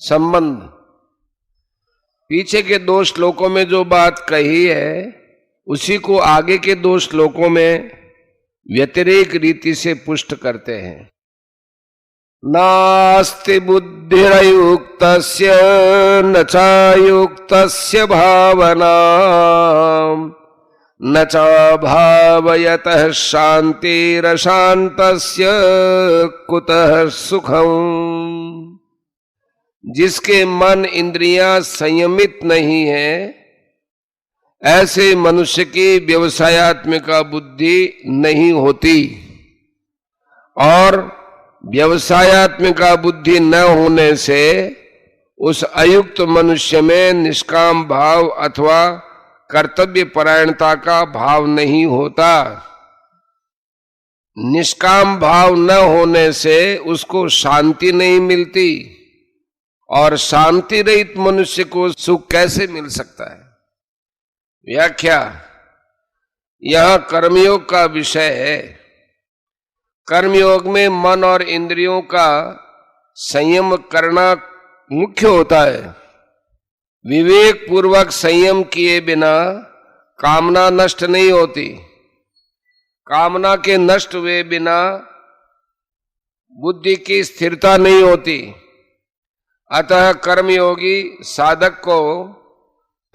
संबंध। पीछे के 2 श्लोकों में जो बात कही है उसी को आगे के 2 श्लोकों में व्यतिरेक रीति से पुष्ट करते हैं। नास्ति बुद्धिरयुक्तस्य न चायुक्तस्य भावना न च भावयतः शांतिरशांतस्य कुतः सुखम्। जिसके मन इंद्रियां संयमित नहीं है ऐसे मनुष्य की व्यवसायत्मिका बुद्धि नहीं होती, और व्यवसायत्मिका बुद्धि न होने से उस अयुक्त मनुष्य में निष्काम भाव अथवा कर्तव्य परायणता का भाव नहीं होता। निष्काम भाव न होने से उसको शांति नहीं मिलती, और शांति रहित मनुष्य को सुख कैसे मिल सकता है। व्याख्या। यह कर्मयोग का विषय है। कर्मयोग में मन और इंद्रियों का संयम करना मुख्य होता है। विवेक पूर्वक संयम किए बिना कामना नष्ट नहीं होती। कामना के नष्ट हुए बिना बुद्धि की स्थिरता नहीं होती। अतः कर्मयोगी साधक को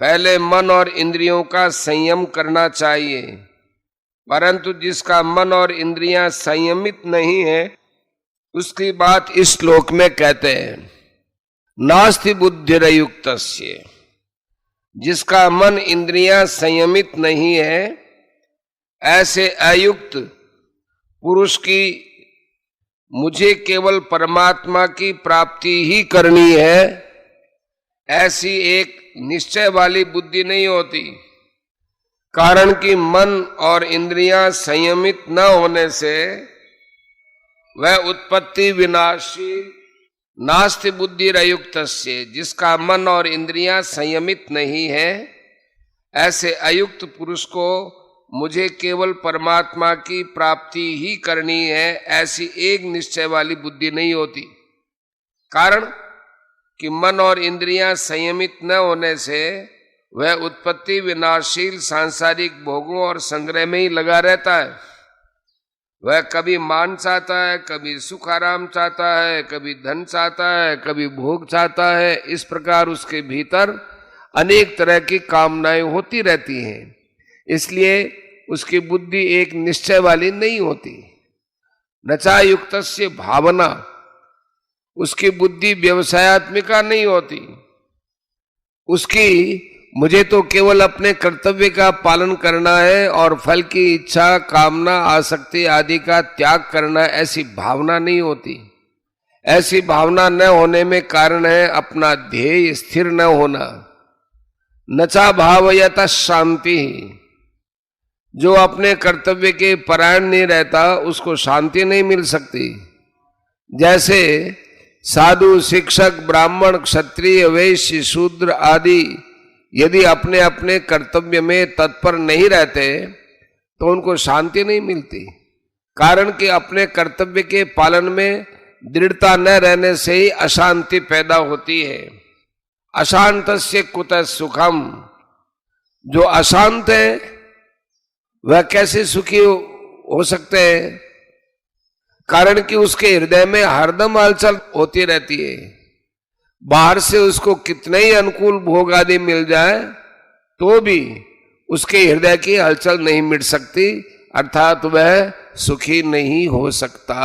पहले मन और इंद्रियों का संयम करना चाहिए, परंतु जिसका मन और इंद्रियां संयमित नहीं है उसकी बात इस श्लोक में कहते हैं। नास्ति बुद्धिरयुक्तस्य। जिसका मन इंद्रियां संयमित नहीं है ऐसे अयुक्त पुरुष की मुझे केवल परमात्मा की प्राप्ति ही करनी है ऐसी एक निश्चय वाली बुद्धि नहीं होती। कारण कि मन और इंद्रियां संयमित न होने से वह उत्पत्ति विनाशी नास्ति बुद्धिरयुक्तस्य। जिसका मन और इंद्रियां संयमित नहीं है ऐसे अयुक्त पुरुष को मुझे केवल परमात्मा की प्राप्ति ही करनी है ऐसी एक निश्चय वाली बुद्धि नहीं होती। कारण कि मन और इंद्रियां संयमित न होने से वह उत्पत्ति विनाशील सांसारिक भोगों और संग्रह में ही लगा रहता है। वह कभी मान चाहता है, कभी सुख आराम चाहता है, कभी धन चाहता है, कभी भोग चाहता है। इस प्रकार उसके भीतर अनेक तरह की कामनाएं होती रहती हैं। इसलिए उसकी बुद्धि एक निश्चय वाली नहीं होती। नचायुक्तस्य भावना। उसकी बुद्धि व्यवसायत्मिका नहीं होती। उसकी मुझे तो केवल अपने कर्तव्य का पालन करना है और फल की इच्छा, कामना, आसक्ति आदि का त्याग करना ऐसी भावना नहीं होती। ऐसी भावना न होने में कारण है अपना ध्येय स्थिर न होना। नचा भावयत शांति। जो अपने कर्तव्य के परायण नहीं रहता उसको शांति नहीं मिल सकती। जैसे साधु, शिक्षक, ब्राह्मण, क्षत्रिय, वैश्य, शूद्र आदि यदि अपने अपने कर्तव्य में तत्पर नहीं रहते तो उनको शांति नहीं मिलती। कारण कि अपने कर्तव्य के पालन में दृढ़ता न रहने से ही अशांति पैदा होती है। अशांतस्य कुतः सुखम। जो अशांत है वह कैसे सुखी हो सकते हैं। कारण कि उसके हृदय में हरदम हलचल होती रहती है। बाहर से उसको कितने ही अनुकूल भोग आदि मिल जाए तो भी उसके हृदय की हलचल नहीं मिट सकती, अर्थात वह सुखी नहीं हो सकता।